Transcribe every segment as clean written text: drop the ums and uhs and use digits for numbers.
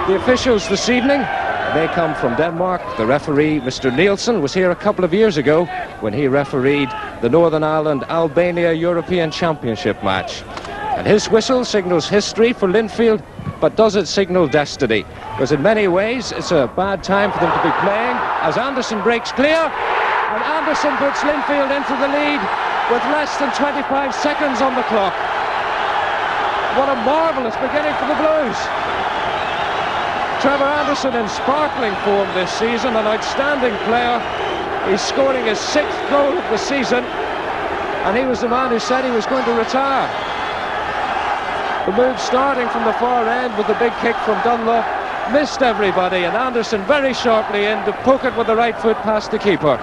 The officials this evening, they come from Denmark. The referee, Mr. Nielsen, was here a couple of years ago when he refereed the Northern Ireland-Albania European Championship match. And his whistle signals history for Linfield, but does it signal destiny? Because in many ways, it's a bad time for them to be playing, as Anderson breaks clear, and Anderson puts Linfield into the lead with less than 25 seconds on the clock. What a marvellous beginning for the Blues. Trevor Anderson in sparkling form this season, an outstanding player. He's scoring his 6th goal of the season, and he was the man who said he was going to retire. The move starting from the far end with the big kick from Dunlop missed everybody, and Anderson very sharply in to poke it with the right foot past the keeper.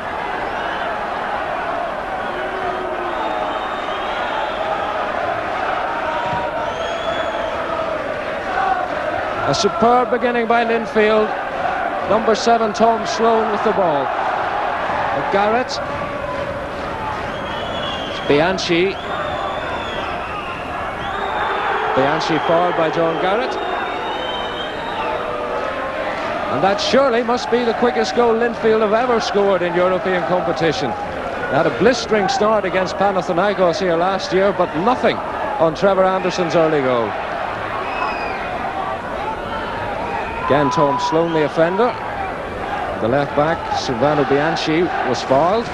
A superb beginning by Linfield. Number 7, Tom Sloan with the ball. Garrett. It's Bianchi. Bianchi fouled by John Garrett. And that surely must be the quickest goal Linfield have ever scored in European competition. They had a blistering start against Panathinaikos here last year, but nothing on Trevor Anderson's early goal. Again, Tom Sloan, the offender. The left back, Silvano Bianchi, was fouled.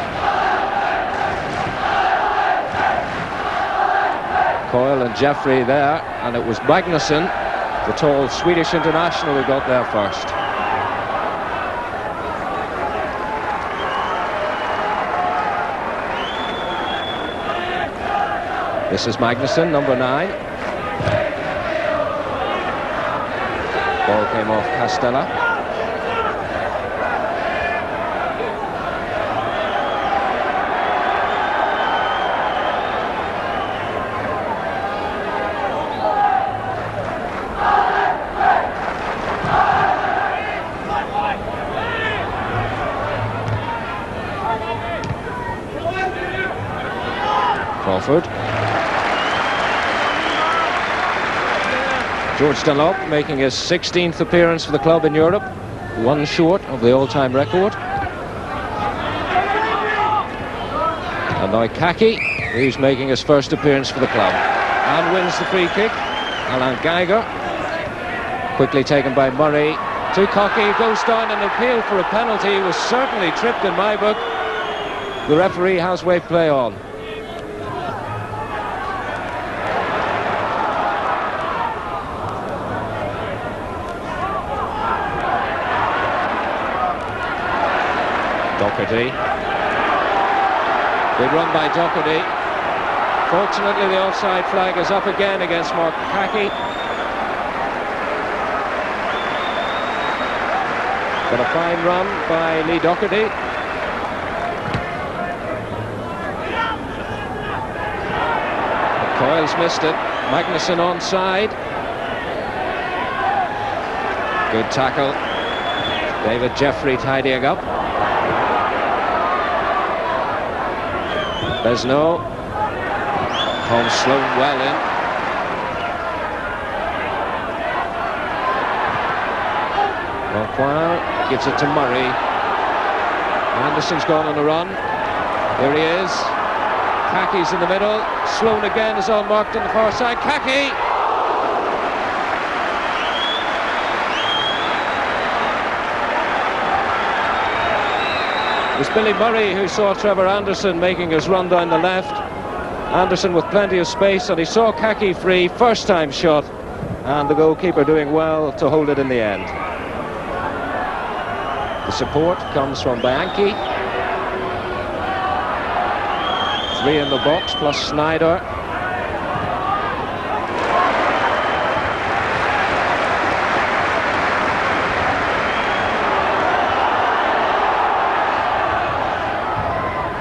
Coyle and Jeffrey there, and it was Magnusson, the tall Swedish international, who got there first. This is Magnusson, number 9. Ball came off Castella. Crawford. George Dunlop making his 16th appearance for the club in Europe, one short of the all-time record. And now Kaki, who's making his first appearance for the club, and wins the free kick. Alan Geiger, quickly taken by Murray. To Cocky, goes down and appeal for a penalty. He was certainly tripped in my book. The referee has waved play on. Doherty. Big run by Doherty. Fortunately, the offside flag is up again against Mark Kaki. But a fine run by Lee Doherty. Coyle's missed it. Magnusson onside. Good tackle. David Jeffrey tidying up. Besno. Tom Sloan well in. Ronquois gives it to Murray. Anderson's gone on the run. Here he is. Kaki's in the middle. Sloan again is unmarked on the far side. Kaki! It was Billy Murray who saw Trevor Anderson making his run down the left. Anderson with plenty of space, and he saw Kaki free, first time shot, and the goalkeeper doing well to hold it in the end. The support comes from Bianchi. 3 in the box plus Snyder.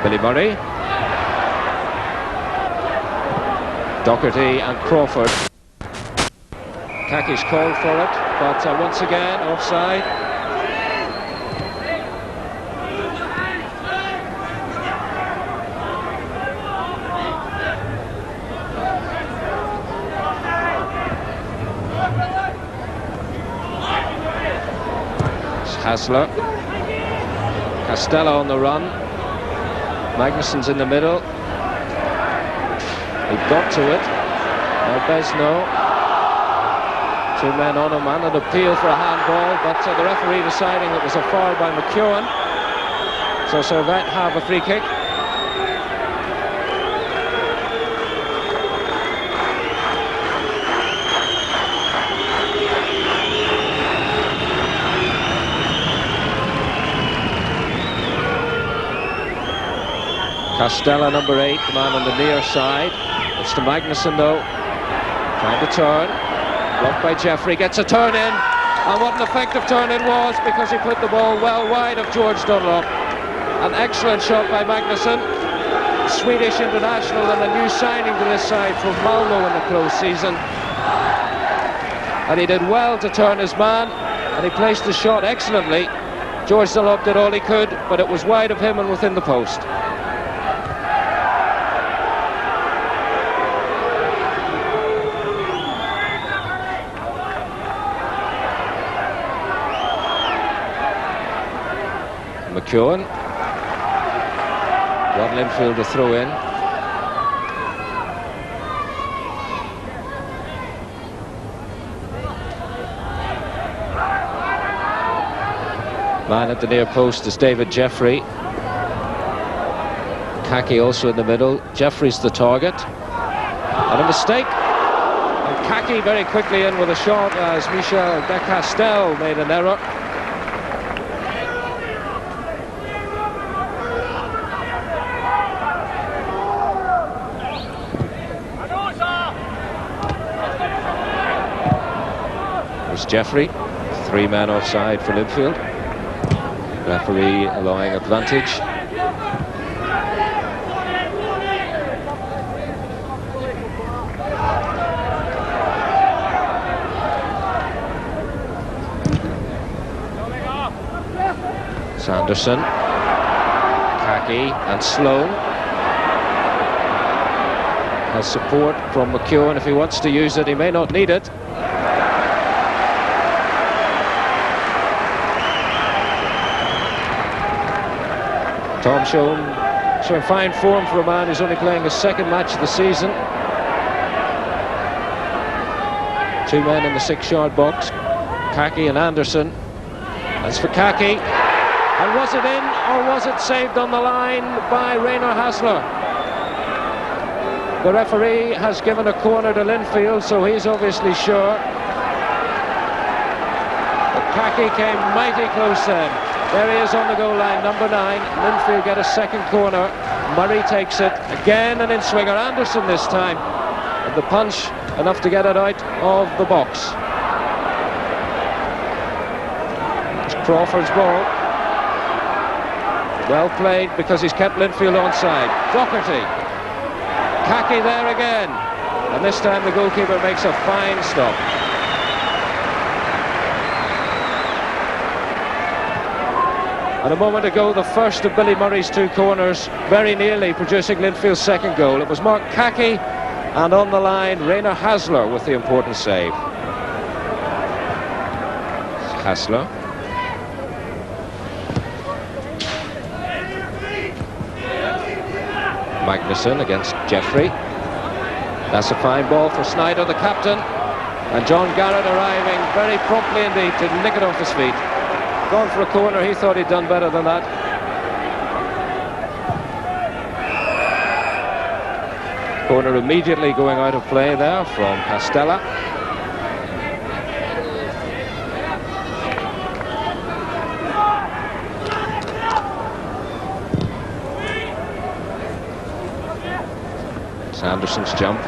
Billy Murray. Doherty and Crawford. Kaki's called for it, but once again offside. Hasler. Costello on the run. Magnusson's in the middle. He got to it. Now Besno. 2 men on him and an appeal for a handball, but the referee deciding it was a foul by McEwen. So Servette have a free kick. Costello, number 8, the man on the near side. It's to Magnusson though, trying to turn. Blocked by Jeffrey, gets a turn in, and what an effective turn it was, because he put the ball well wide of George Dunlop. An excellent shot by Magnusson, Swedish international and a new signing to this side from Malmo in the close season. And he did well to turn his man, and he placed the shot excellently. George Dunlop did all he could, but it was wide of him and within the post. McEwen. Got Linfield to throw in. Man at the near post is David Jeffrey. Kaki also in the middle. Jeffrey's the target. And a mistake. And Kaki very quickly in with a shot as Michel de Castel made an error. Jeffrey, 3 men offside for Linfield. Referee allowing advantage. Sanderson, Kaki and Sloan. Has support from McEwen. If he wants to use it, he may not need it. Tom showing fine form for a man who's only playing his 2nd match of the season. 2 men in the 6-yard box, Kaki and Anderson. As for Kaki, and was it in or was it saved on the line by Rainer Hasler? The referee has given a corner to Linfield, so he's obviously sure. But Kaki came mighty close then. There he is on the goal line, number 9. Linfield get a 2nd corner. Murray takes it again, and in swinger Anderson this time. And the punch enough to get it out of the box. It's Crawford's ball. Well played because he's kept Linfield onside. Doherty. Kaki there again. And this time the goalkeeper makes a fine stop. And a moment ago, the first of Billy Murray's 2 corners, very nearly producing Linfield's 2nd goal. It was Mark Kaki, and on the line, Rainer Hasler with the important save. Hasler. Magnusson against Jeffrey. That's a fine ball for Snyder, the captain. And John Garrett arriving very promptly indeed to nick it off his feet. Gone for a corner, he thought he'd done better than that. Corner immediately going out of play there from Castella. Sanderson's jump.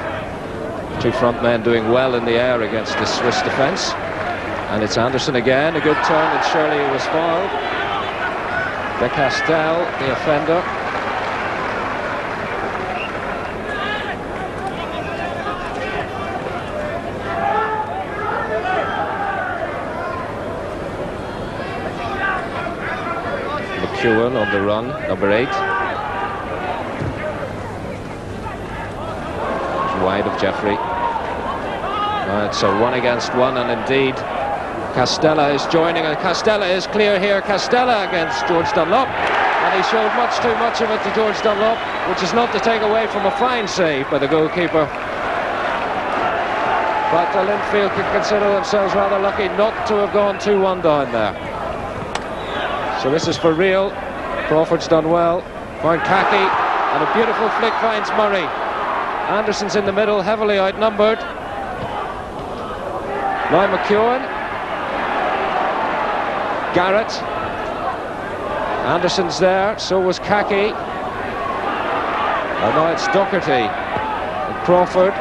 2 front men doing well in the air against the Swiss defence. And it's Anderson again, a good turn, and Shirley was fouled. De Castel, the offender. McEwen on the run, number 8. Wide of Jeffrey. It's a 1 against 1, and indeed Castella is joining, and Castella is clear here. Castella against George Dunlop, and he showed much too much of it to George Dunlop, which is not to take away from a fine save by the goalkeeper. But Linfield can consider themselves rather lucky not to have gone 2-1 down there. So this is for real. Crawford's done well. Found Kaki, and a beautiful flick finds Murray. Anderson's in the middle, heavily outnumbered. Now McEwen. Garrett. Anderson's there, so was Kaki. And now it's Doherty and Crawford.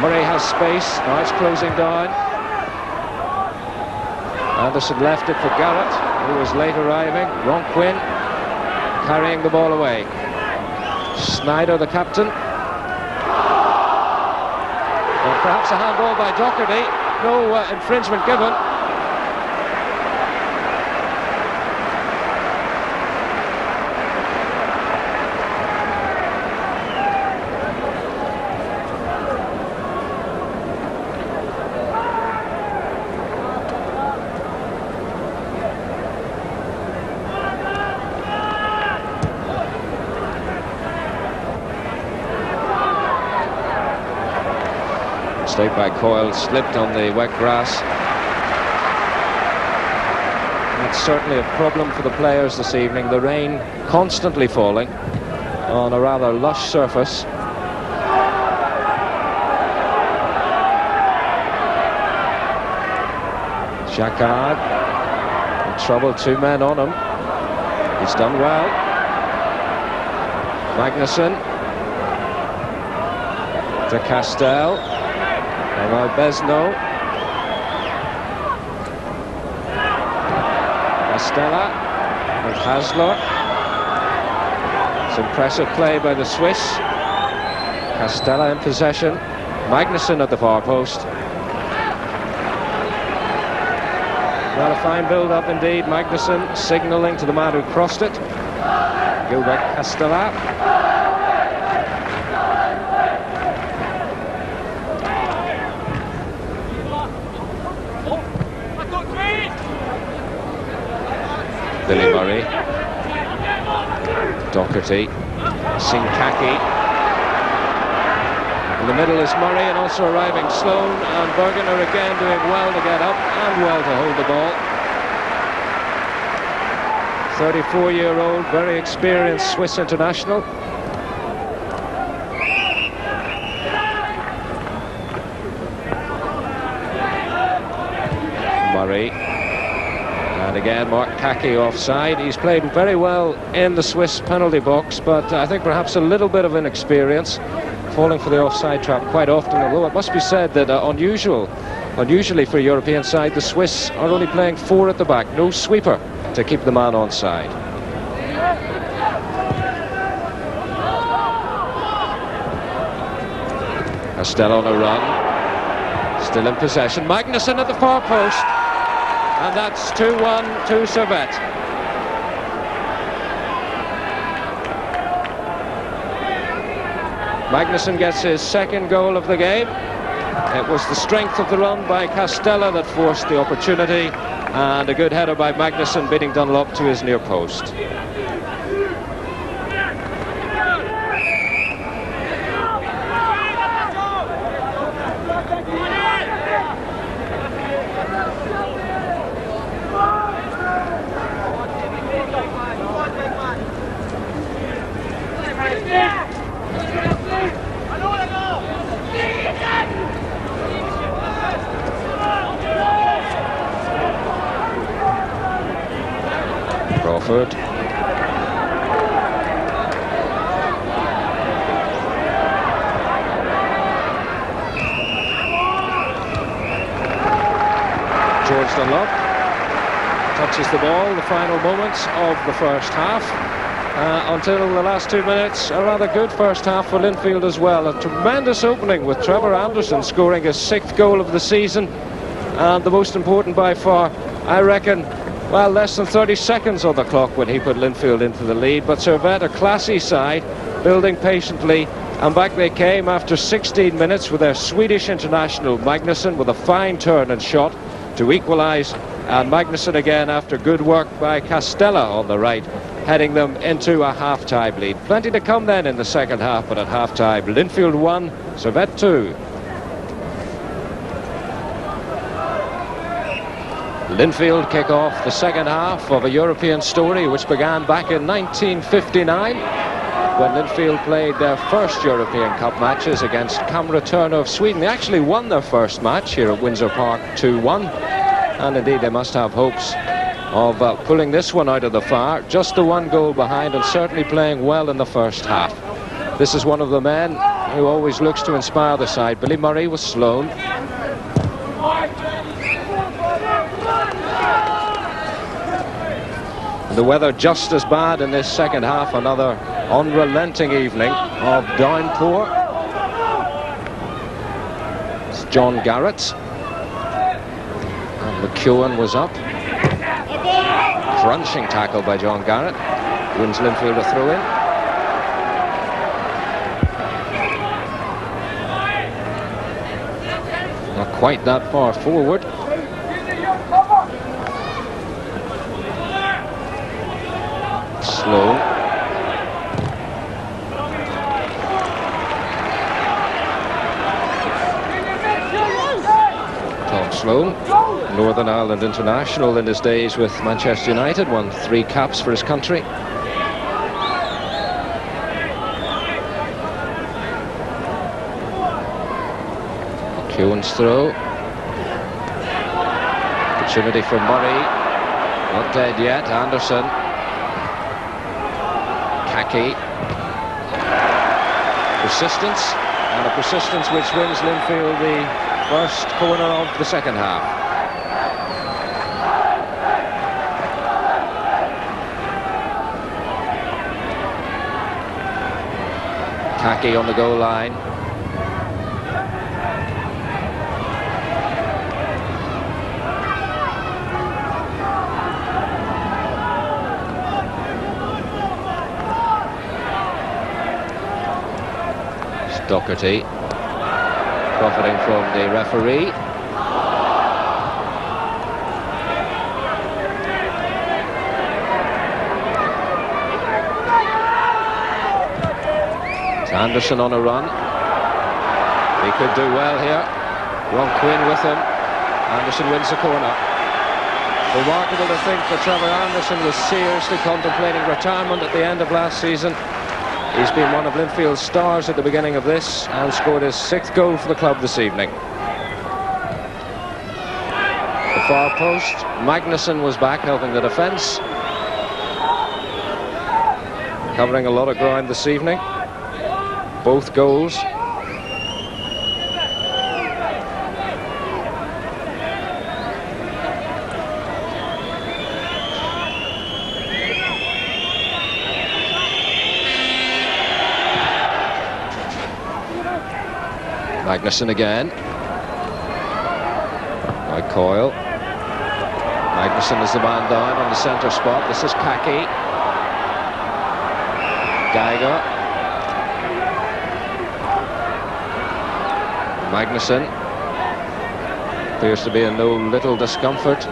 Murray has space, now it's closing down. Anderson left it for Garrett, who was late arriving. Ron Quinn carrying the ball away. Snyder, the captain. Well, perhaps a handball by Doherty. No infringement given. Mistake by Coyle, slipped on the wet grass. That's certainly a problem for the players this evening. The rain constantly falling on a rather lush surface. Jacquard in trouble, 2 men on him. He's done well. Magnuson to Castell. And now Besno. Castella and Hasler. It's impressive play by the Swiss. Castella in possession. Magnuson at the far post. Well, a fine build-up indeed. Magnuson signalling to the man who crossed it. Gilbert Castella. Billy Murray. Doherty. Sinkaki. In the middle is Murray, and also arriving Sloan, and Bergener again doing well to get up and well to hold the ball. 34-year-old, very experienced Swiss international. Murray. And again, Mark Kaki offside. He's played very well in the Swiss penalty box, but I think perhaps a little bit of inexperience, falling for the offside trap quite often. Although it must be said that unusually for a European side, the Swiss are only playing 4 at the back, no sweeper to keep the man onside. Castell on a run, still in possession. Magnuson at the far post, and that's 2-1 to Servette. Magnuson gets his second goal of the game. It was the strength of the run by Castella that forced the opportunity, and a good header by Magnuson beating Dunlop to his near post. Crawford. George Dunlop touches the ball, the final moments of the first half. Until the last 2 minutes, a rather good first half for Linfield as well. A tremendous opening with Trevor Anderson scoring his 6th goal of the season, and the most important by far, I reckon. Well, less than 30 seconds on the clock when he put Linfield into the lead, but Servette, a classy side, building patiently, and back they came after 16 minutes with their Swedish international Magnusson with a fine turn and shot to equalise, and Magnusson again after good work by Castella on the right, heading them into a half-time lead. Plenty to come then in the second half, but at half-time, Linfield 1, Servette 2. Linfield kick off the second half of a European story which began back in 1959 when Linfield played their first European Cup matches against Kamraturno of Sweden. They actually won their first match here at Windsor Park 2-1, and indeed they must have hopes of pulling this one out of the fire. Just the one goal behind, and certainly playing well in the first half. This is one of the men who always looks to inspire the side. Billy Murray with Sloan. The weather just as bad in this second half, another unrelenting evening of downpour. It's John Garrett. And McEwen was up. Crunching tackle by John Garrett. Wins Linfield a throw-in. Not quite that far forward. Sloan. Tom Sloan, Northern Ireland international in his days with Manchester United, won 3 caps for his country. McEwen's throw. Opportunity for Murray. Not dead yet. Anderson. Kaki. Persistence, and a persistence which wins Linfield the first corner of the second half. Kaki on the goal line. Doherty profiting from the referee. It's Anderson on a run. He could do well here. Ron Quinn with him. Anderson wins the corner. Remarkable to think that Trevor Anderson was seriously contemplating retirement at the end of last season. He's been one of Linfield's stars at the beginning of this and scored his 6th goal for the club this evening. The far post, Magnusson was back helping the defence. Covering a lot of ground this evening. Both goals. Magnusson again. By Coyle. Magnusson is the man down on the centre spot. This is Kaki. Geiger. Magnusson. Appears to be in no little discomfort.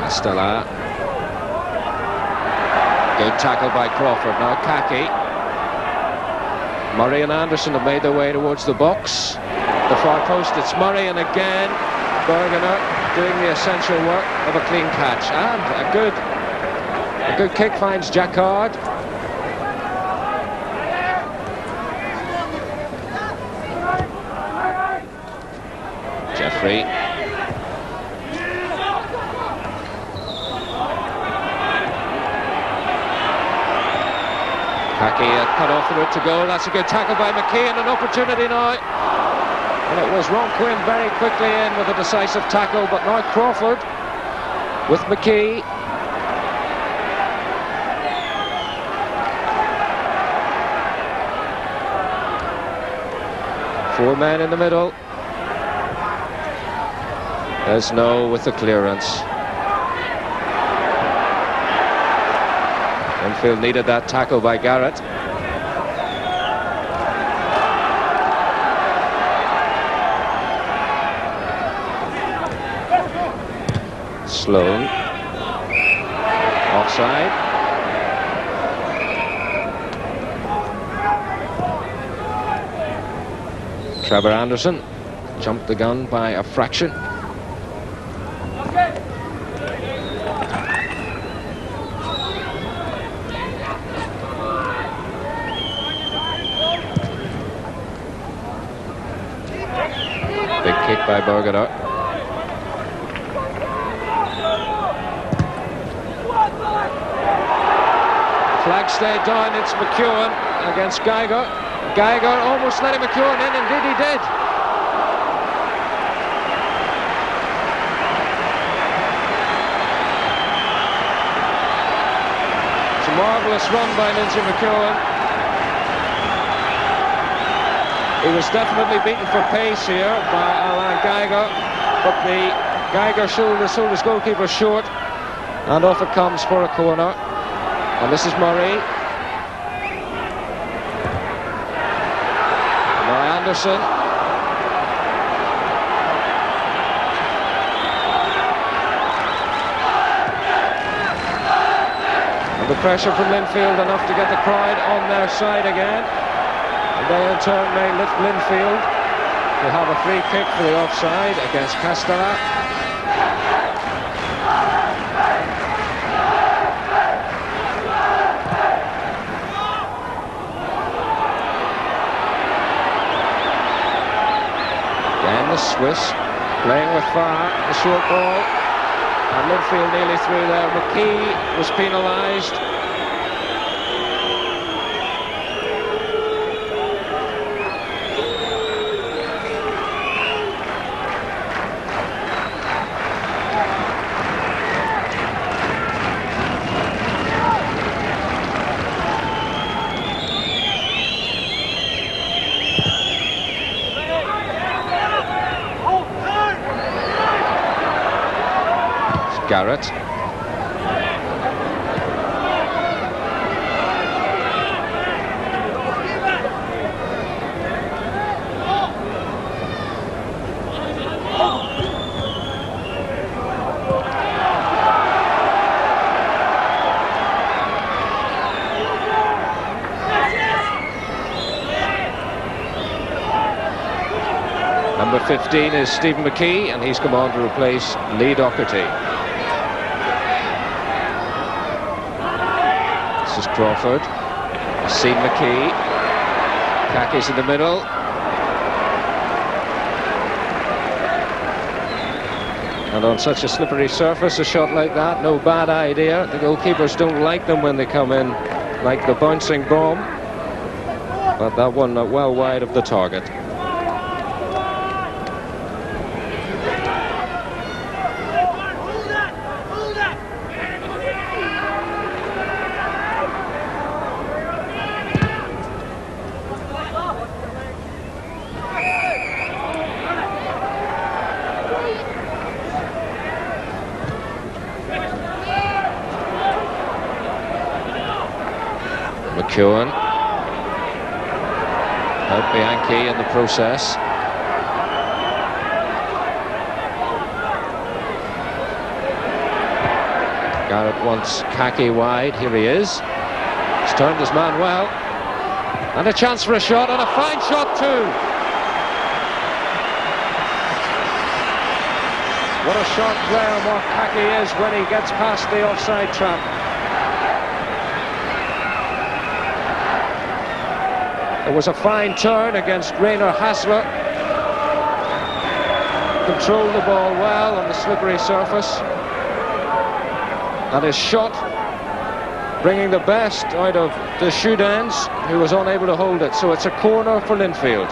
Castella. Good tackle by Crawford. Now Kaki. Murray and Anderson have made their way towards the box. The far post, it's Murray, and again Bergener doing the essential work of a clean catch. And a good kick finds Jacquard. Jeffrey. Kaki cut off the route to goal. That's a good tackle by McKee, and an opportunity now. And it was Ron Quinn very quickly in with a decisive tackle, but now Crawford with McKee. Four men in the middle. There's No with the clearance. Linfield needed that tackle by Garrett. Sloan. Offside. Trevor Anderson jumped the gun by a fraction. Big kick by Bergedor. Flag stayed down. It's McEwen against Geiger. Geiger almost letting McEwen in. Indeed he did. It's a marvellous run by Lindsay McEwen. He was definitely beaten for pace here by Alain Geiger, but the Geiger sold his goalkeeper short, and off it comes for a corner. And this is Murray. Now Anderson. And the pressure from Linfield enough to get the crowd on their side again. And they in turn may lift Linfield to have a free kick for the offside against Castella. The Swiss playing with Farr, the short ball, and Linfield nearly through there. McKee was penalised. Garrett. Number 15 is Stephen McKee, and he's come on to replace Lee Doherty. This is Crawford. Seen McKee. Kaki's in the middle. And on such a slippery surface, a shot like that, no bad idea. The goalkeepers don't like them when they come in like the bouncing bomb. But that one well wide of the target. McEwen helped Bianchi in the process. Garrett wants Kaki wide. Here he is. He's turned his man well. And a chance for a shot, and a fine shot too. What a sharp player Mark Kaki is when he gets past the offside trap. It was a fine turn against Rainer Hassler. Controlled the ball well on the slippery surface. And his shot bringing the best out of the Shootens, who was unable to hold it. So it's a corner for Linfield.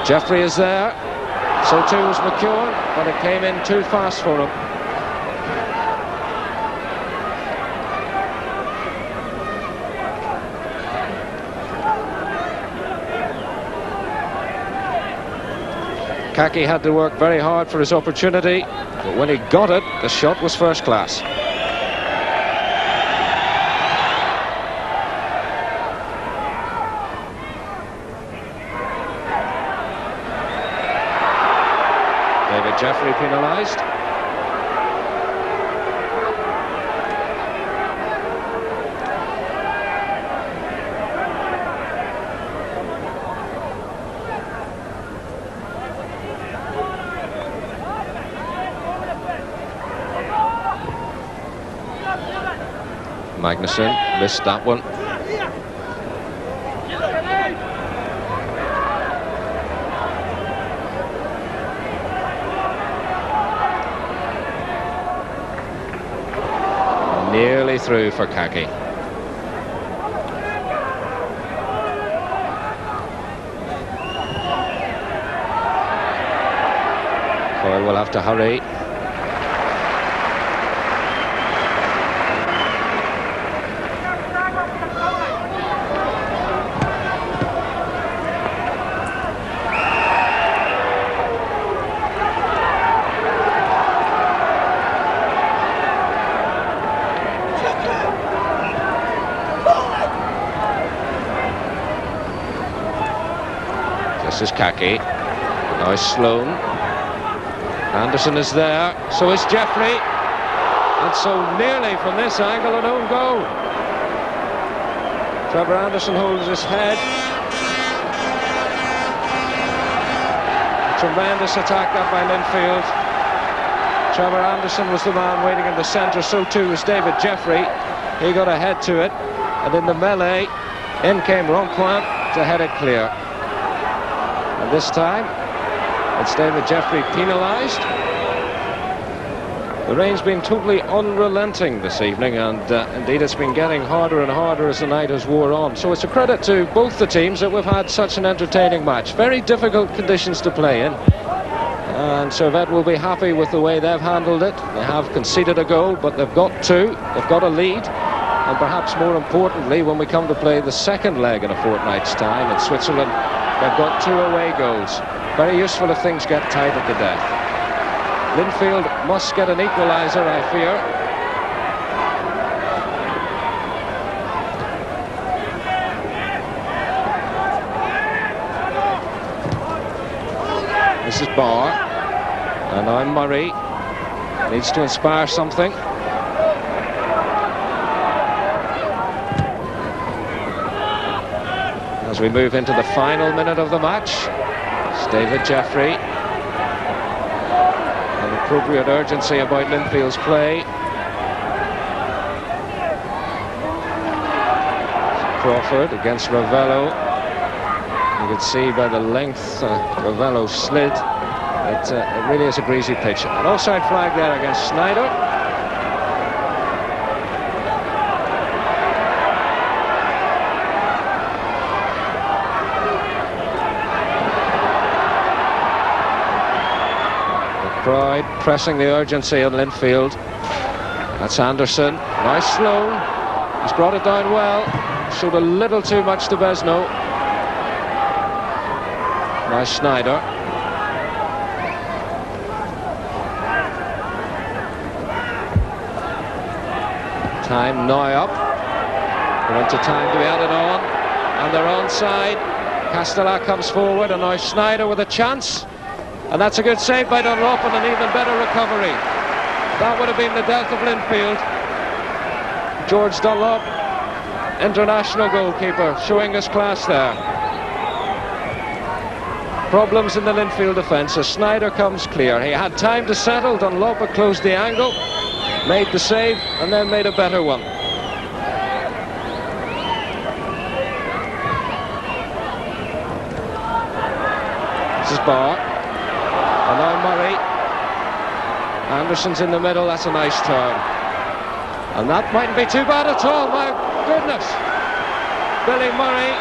Jeffrey is there. So too was McEwen, but it came in too fast for him. Kaki had to work very hard for his opportunity, but when he got it, the shot was first class. David Jeffrey penalised. Magnuson missed that one. Nearly through for Kaki. Coyle will have to hurry. This is Kaki. Now Sloan. Anderson is there. So is Jeffrey. And so nearly from this angle an own goal. Trevor Anderson holds his head. Tremendous attack that by Linfield. Trevor Anderson was the man waiting in the centre. So too was David Jeffrey. He got a head to it. And in the melee, in came Ronquin to head it clear. And this time, it's David Jeffrey penalised. The rain's been totally unrelenting this evening, and indeed it's been getting harder and harder as the night has wore on. So it's a credit to both the teams that we've had such an entertaining match. Very difficult conditions to play in, and Servette will be happy with the way they've handled it. They have conceded a goal, but they've got two. They've got a lead, and perhaps more importantly, when we come to play the second leg in a fortnight's time in Switzerland, they've got 2 away goals. Very useful if things get tight at the death. Linfield must get an equaliser, I fear. This is Barr. And now Murray needs to inspire something. As we move into the final minute of the match, it's David Jeffrey. An appropriate urgency about Linfield's play. Crawford against Ravello. You can see by the length Ravello slid. It really is a greasy pitch. An offside flag there against Snyder. Pride pressing the urgency on Linfield. That's Anderson. Nice Sloan. He's brought it down well. Showed a little too much to Besno. Nice Snyder. Time now up. We're into time to be added on. And they're onside. Castellac comes forward, and now Snyder with a chance. And that's a good save by Dunlop, and an even better recovery. That would have been the death of Linfield. George Dunlop, international goalkeeper, showing his class there. Problems in the Linfield defence as Snyder comes clear. He had time to settle. Dunlop had closed the angle, made the save, and then made a better one. This is Barr. And now Murray. Anderson's in the middle. That's a nice turn. And that mightn't be too bad at all. My goodness. Billy Murray,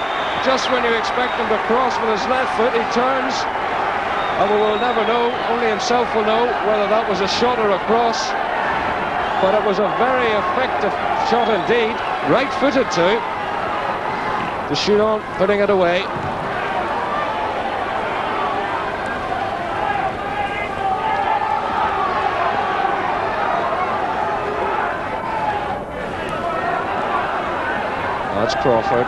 just when you expect him to cross with his left foot, he turns. And we will never know, only himself will know, whether that was a shot or a cross. But it was a very effective shot indeed. Right-footed too. To shoot on, putting it away. That's Crawford.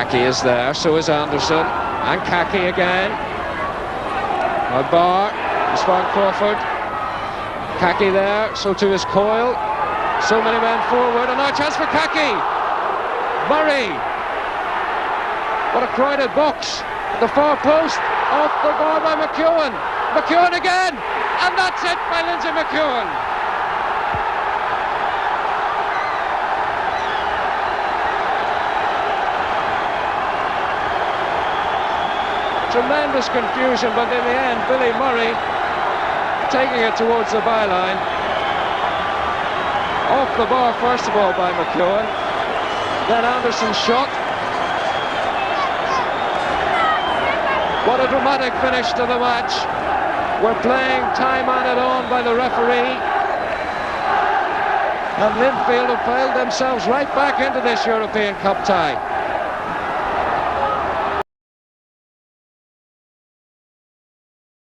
Kaki is there, so is Anderson. And Kaki again. Now Barr, Swan Crawford. Kaki there, so too is Coyle. So many men forward, and now a chance for Kaki. Murray. What a crowded box. The far post, off the bar by McEwen. McEwen again, and that's it by Lindsay McEwen. Tremendous confusion, but in the end, Billy Murray taking it towards the byline. Off the bar, first of all, by McEwen. Then Anderson's shot. What a dramatic finish to the match. We're playing time added on by the referee. And Linfield have piled themselves right back into this European Cup tie.